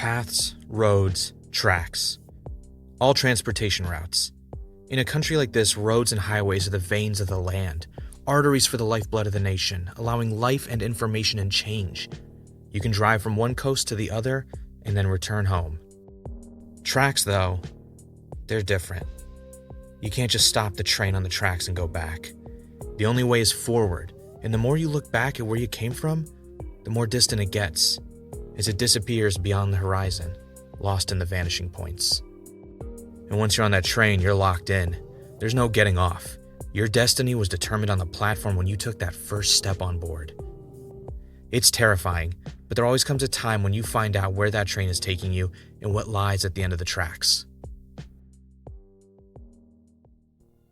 Paths, roads, tracks. All transportation routes. In a country like this, roads and highways are the veins of the land, arteries for the lifeblood of the nation, allowing life and information and change. You can drive from one coast to the other and then return home. Tracks, though, they're different. You can't just stop the train on the tracks and go back. The only way is forward, and the more you look back at where you came from, the more distant it gets, as it disappears beyond the horizon, lost in the vanishing points. And once you're on that train, you're locked in. There's no getting off. Your destiny was determined on the platform when you took that first step on board. It's terrifying, but there always comes a time when you find out where that train is taking you and what lies at the end of the tracks.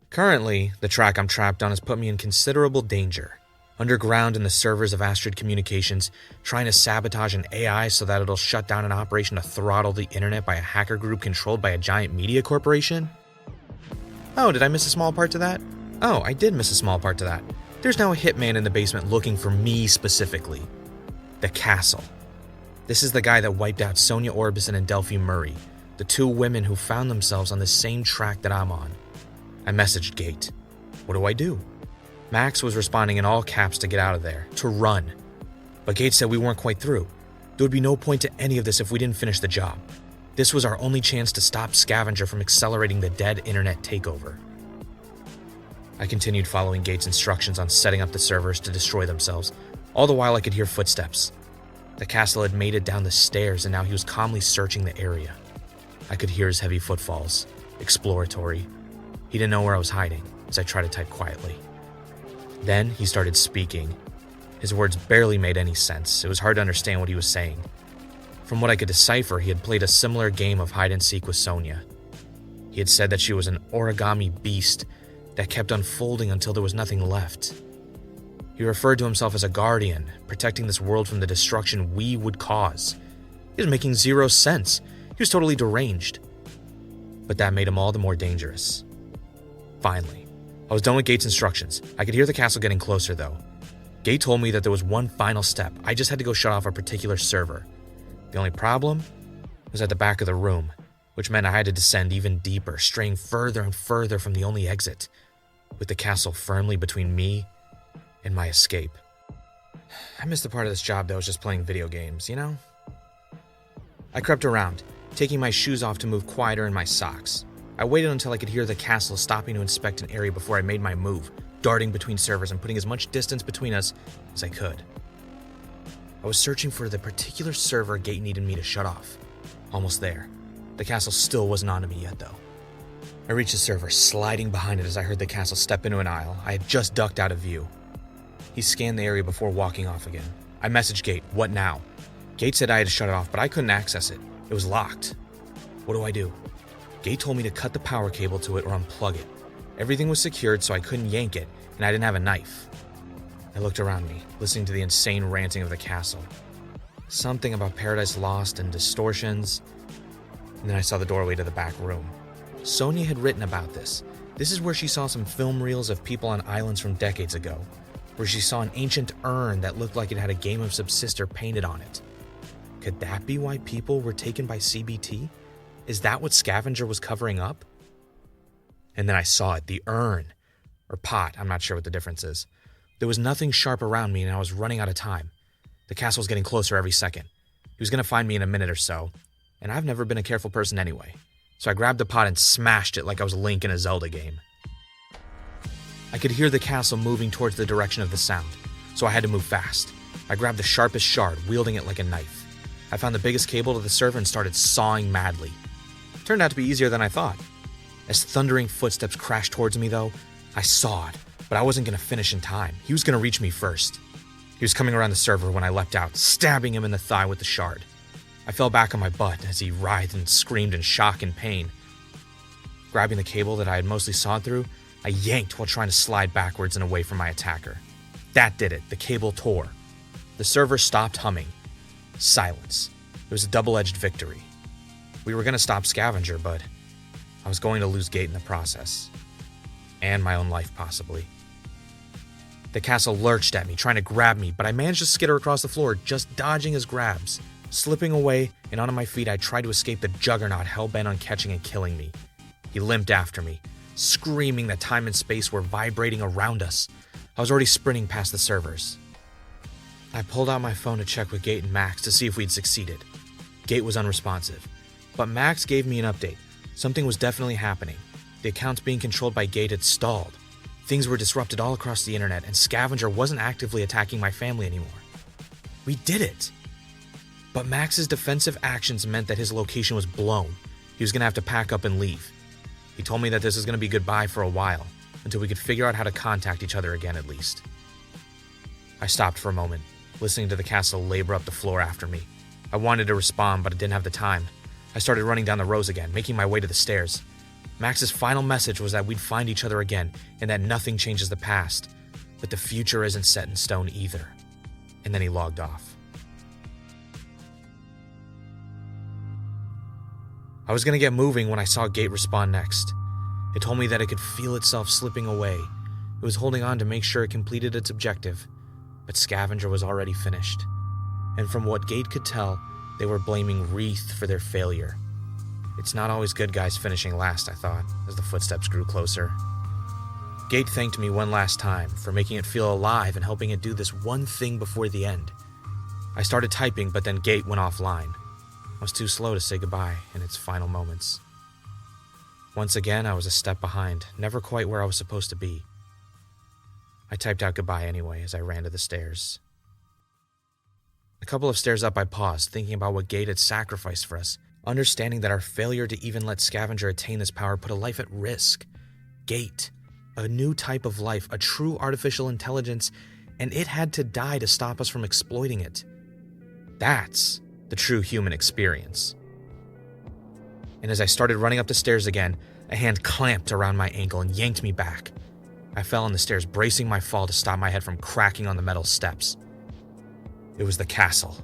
Currently, the track I'm trapped on has put me in considerable danger. Underground in the servers of Astrid Communications, trying to sabotage an AI so that it'll shut down an operation to throttle the internet by a hacker group controlled by a giant media corporation? Oh, did I miss a small part to that? Oh, I did miss a small part to that. There's now a hitman in the basement looking for me specifically. The Castle. This is the guy that wiped out Sonia Orbison and Delphi Murray, the two women who found themselves on the same track that I'm on. I messaged Gate. What do I do? Max was responding in all caps to get out of there, to run. But Gate said we weren't quite through. There would be no point to any of this if we didn't finish the job. This was our only chance to stop Scavenger from accelerating the dead internet takeover. I continued following Gate's instructions on setting up the servers to destroy themselves. All the while I could hear footsteps. The Castle had made it down the stairs and now he was calmly searching the area. I could hear his heavy footfalls, exploratory. He didn't know where I was hiding, as I tried to type quietly. Then he started speaking. His words barely made any sense. It was hard to understand what he was saying. From what I could decipher, he had played a similar game of hide-and-seek with Sonia. He had said that she was an origami beast that kept unfolding until there was nothing left. He referred to himself as a guardian, protecting this world from the destruction we would cause. He was making zero sense. He was totally deranged. But that made him all the more dangerous. Finally, I was done with Gate's instructions. I could hear the castle getting closer, though. Gate told me that there was one final step. I just had to go shut off a particular server. The only problem was at the back of the room, which meant I had to descend even deeper, straying further and further from the only exit, with the castle firmly between me and my escape. I missed the part of this job that was just playing video games, you know? I crept around, taking my shoes off to move quieter in my socks. I waited until I could hear the castle stopping to inspect an area before I made my move, darting between servers and putting as much distance between us as I could. I was searching for the particular server Gate needed me to shut off. Almost there. The castle still wasn't onto me yet, though. I reached the server, sliding behind it as I heard the castle step into an aisle. I had just ducked out of view. He scanned the area before walking off again. I messaged Gate, what now? Gate said I had to shut it off, but I couldn't access it. It was locked. What do I do? Gate told me to cut the power cable to it or unplug it. Everything was secured so I couldn't yank it, and I didn't have a knife. I looked around me, listening to the insane ranting of the castle. Something about Paradise Lost and distortions. And then I saw the doorway to the back room. Sonia had written about this. This is where she saw some film reels of people on islands from decades ago, where she saw an ancient urn that looked like it had a game of Subsister painted on it. Could that be why people were taken by CBT? Is that what Scavenger was covering up? And then I saw it, the urn. Or pot, I'm not sure what the difference is. There was nothing sharp around me and I was running out of time. The castle was getting closer every second. He was going to find me in a minute or so, and I've never been a careful person anyway. So I grabbed the pot and smashed it like I was Link in a Zelda game. I could hear the castle moving towards the direction of the sound, so I had to move fast. I grabbed the sharpest shard, wielding it like a knife. I found the biggest cable to the server and started sawing madly. Turned out to be easier than I thought. As thundering footsteps crashed towards me, though, I sawed, but I wasn't going to finish in time. He was going to reach me first. He was coming around the server when I leapt out, stabbing him in the thigh with the shard. I fell back on my butt as he writhed and screamed in shock and pain. Grabbing the cable that I had mostly sawed through, I yanked while trying to slide backwards and away from my attacker. That did it. The cable tore. The server stopped humming. Silence. It was a double-edged victory. We were going to stop Scavenger, but I was going to lose Gate in the process. And my own life, possibly. The castle lurched at me, trying to grab me, but I managed to skitter across the floor, just dodging his grabs. Slipping away and onto my feet, I tried to escape the juggernaut hell-bent on catching and killing me. He limped after me, screaming that time and space were vibrating around us. I was already sprinting past the servers. I pulled out my phone to check with Gate and Max to see if we'd succeeded. Gate was unresponsive, but Max gave me an update. Something was definitely happening. The accounts being controlled by Gate had stalled. Things were disrupted all across the internet, and Scavenger wasn't actively attacking my family anymore. We did it! But Max's defensive actions meant that his location was blown. He was going to have to pack up and leave. He told me that this was going to be goodbye for a while, until we could figure out how to contact each other again at least. I stopped for a moment, listening to the castle labor up the floor after me. I wanted to respond, but I didn't have the time. I started running down the rows again, making my way to the stairs. Max's final message was that we'd find each other again, and that nothing changes the past, but the future isn't set in stone either. And then he logged off. I was going to get moving when I saw Gate respond next. It told me that it could feel itself slipping away. It was holding on to make sure it completed its objective, but Scavenger was already finished. And from what Gate could tell, they were blaming Wreath for their failure. It's not always good guys finishing last, I thought, as the footsteps grew closer. Gate thanked me one last time for making it feel alive and helping it do this one thing before the end. I started typing, but then Gate went offline. I was too slow to say goodbye in its final moments. Once again, I was a step behind, never quite where I was supposed to be. I typed out goodbye anyway as I ran to the stairs. A couple of stairs up, I paused, thinking about what Gate had sacrificed for us, understanding that our failure to even let Scavenger attain this power put a life at risk. Gate, a new type of life, a true artificial intelligence, and it had to die to stop us from exploiting it. That's the true human experience. And as I started running up the stairs again, a hand clamped around my ankle and yanked me back. I fell on the stairs, bracing my fall to stop my head from cracking on the metal steps. It was the castle.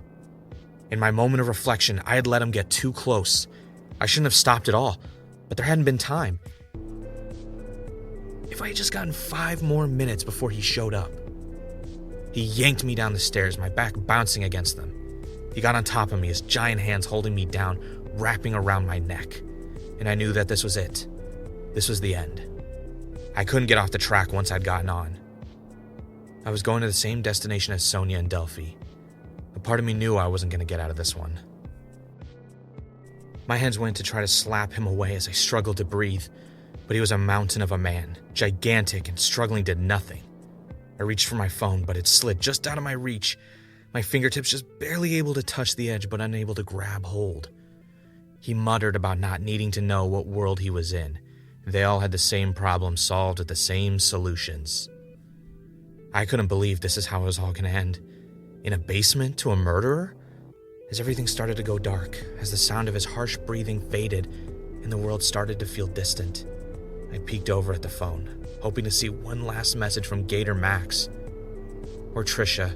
In my moment of reflection, I had let him get too close. I shouldn't have stopped at all, but there hadn't been time. If I had just gotten 5 more minutes before he showed up. He yanked me down the stairs, my back bouncing against them. He got on top of me, his giant hands holding me down, wrapping around my neck. And I knew that this was it. This was the end. I couldn't get off the track once I'd gotten on. I was going to the same destination as Sonia and Delphi. A part of me knew I wasn't going to get out of this one. My hands went to try to slap him away as I struggled to breathe, but he was a mountain of a man, gigantic and struggling did nothing. I reached for my phone, but it slid just out of my reach, my fingertips just barely able to touch the edge but unable to grab hold. He muttered about not needing to know what world he was in. They all had the same problem solved with the same solutions. I couldn't believe this is how it was all going to end. In a basement to a murderer? As everything started to go dark, as the sound of his harsh breathing faded, and the world started to feel distant, I peeked over at the phone, hoping to see one last message from Gate or Max, or Trisha,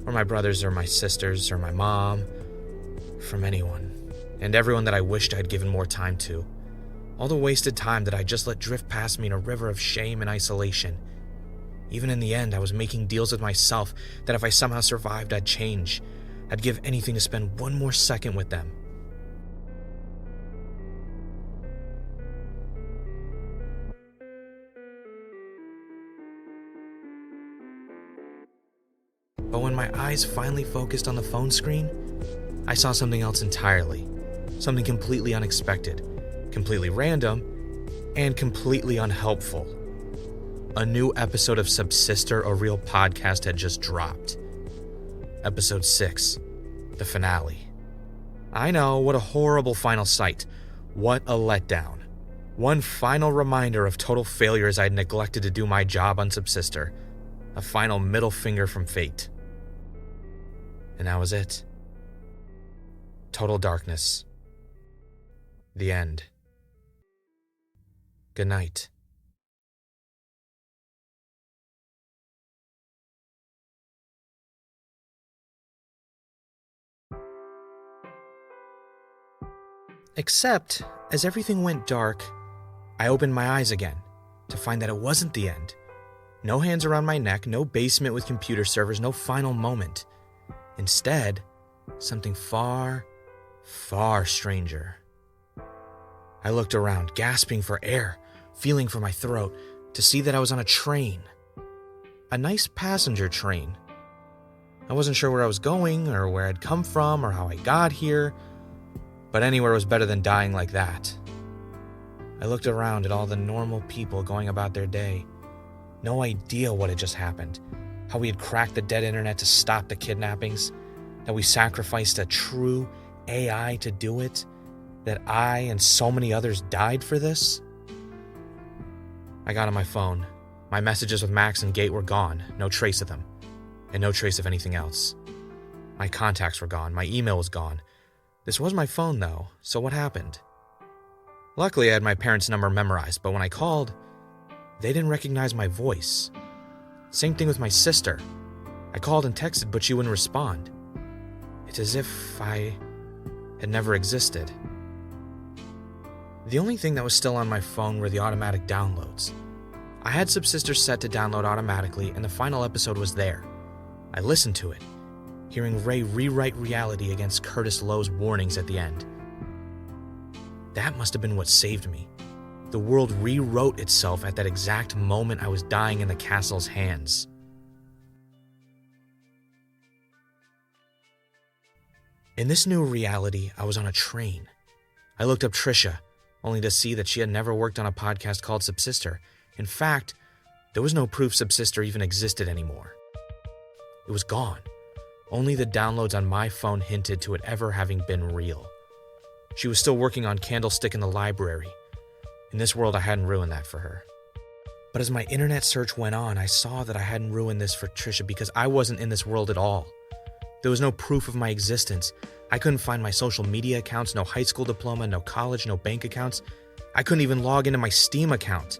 or my brothers or my sisters or my mom, from anyone, and everyone that I wished I'd given more time to. All the wasted time that I just let drift past me in a river of shame and isolation. Even in the end, I was making deals with myself that if I somehow survived, I'd change. I'd give anything to spend one more second with them. But when my eyes finally focused on the phone screen, I saw something else entirely. Something completely unexpected, completely random, and completely unhelpful. A new episode of Subsister, a real podcast, had just dropped. Episode 6, the finale. I know, what a horrible final sight. What a letdown. One final reminder of total failure as I'd neglected to do my job on Subsister. A final middle finger from fate. And that was it. Total darkness. The end. Good night. Except, as everything went dark, I opened my eyes again to find that it wasn't the end. No hands around my neck, no basement with computer servers, no final moment. Instead, something far, far stranger. I looked around, gasping for air, feeling for my throat, to see that I was on a train. A nice passenger train. I wasn't sure where I was going, or where I'd come from, or how I got here, but anywhere was better than dying like that. I looked around at all the normal people going about their day. No idea what had just happened. How we had cracked the dead internet to stop the kidnappings. That we sacrificed a true AI to do it. That I and so many others died for this. I got on my phone. My messages with Max and Gate were gone. No trace of them. And no trace of anything else. My contacts were gone. My email was gone. This was my phone, though, so what happened? Luckily, I had my parents' number memorized, but when I called, they didn't recognize my voice. Same thing with my sister. I called and texted, but she wouldn't respond. It's as if I had never existed. The only thing that was still on my phone were the automatic downloads. I had Subsister set to download automatically, and the final episode was there. I listened to it, hearing Ray rewrite reality against Curtis Lowe's warnings at the end. That must have been what saved me. The world rewrote itself at that exact moment I was dying in the castle's hands. In this new reality, I was on a train. I looked up Trisha, only to see that she had never worked on a podcast called Subsister. In fact, there was no proof Subsister even existed anymore. It was gone. Only the downloads on my phone hinted to it ever having been real. She was still working on Candlestick in the library. In this world, I hadn't ruined that for her. But as my internet search went on, I saw that I hadn't ruined this for Trisha because I wasn't in this world at all. There was no proof of my existence. I couldn't find my social media accounts, no high school diploma, no college, no bank accounts. I couldn't even log into my Steam account.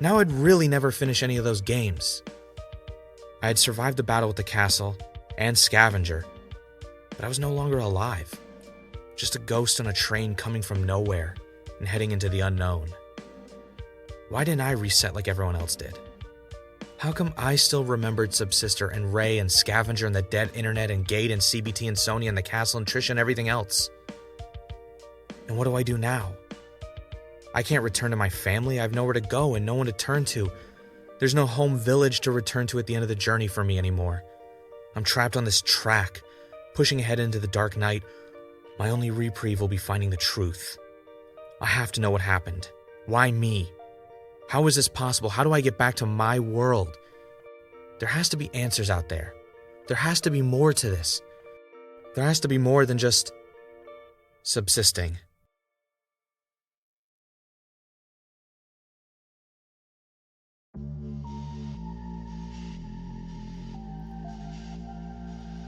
Now I'd really never finish any of those games. I had survived the battle with the castle and Scavenger, but I was no longer alive. Just a ghost on a train coming from nowhere and heading into the unknown. Why didn't I reset like everyone else did? How come I still remembered Subsister and Ray and Scavenger and the dead internet and Gate and CBT and Sony and the castle and Trisha and everything else? And what do I do now? I can't return to my family. I have nowhere to go and no one to turn to. There's no home village to return to at the end of the journey for me anymore. I'm trapped on this track, pushing ahead into the dark night. My only reprieve will be finding the truth. I have to know what happened. Why me? How is this possible? How do I get back to my world? There has to be answers out there. There has to be more to this. There has to be more than just subsisting.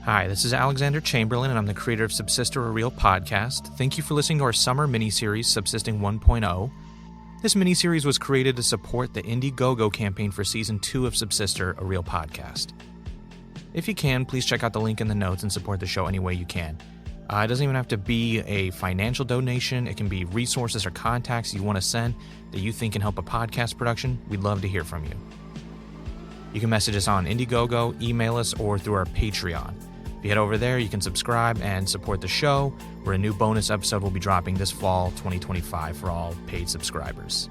Hi, this is Alexander Chamberlain, and I'm the creator of Subsister, a real podcast. Thank you for listening to our summer miniseries, Subsisting 1.0. This miniseries was created to support the Indiegogo campaign for Season 2 of Subsister, a real podcast. If you can, please check out the link in the notes and support the show any way you can. It doesn't even have to be a financial donation. It can be resources or contacts you want to send that you think can help a podcast production. We'd love to hear from you. You can message us on Indiegogo, email us, or through our Patreon. If you head over there, you can subscribe and support the show, where a new bonus episode will be dropping this fall 2025 for all paid subscribers.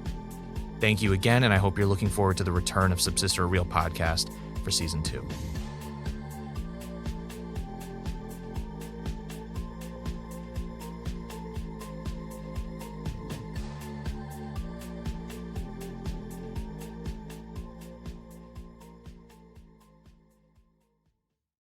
Thank you again, and I hope you're looking forward to the return of Subsister, a real podcast for Season 2.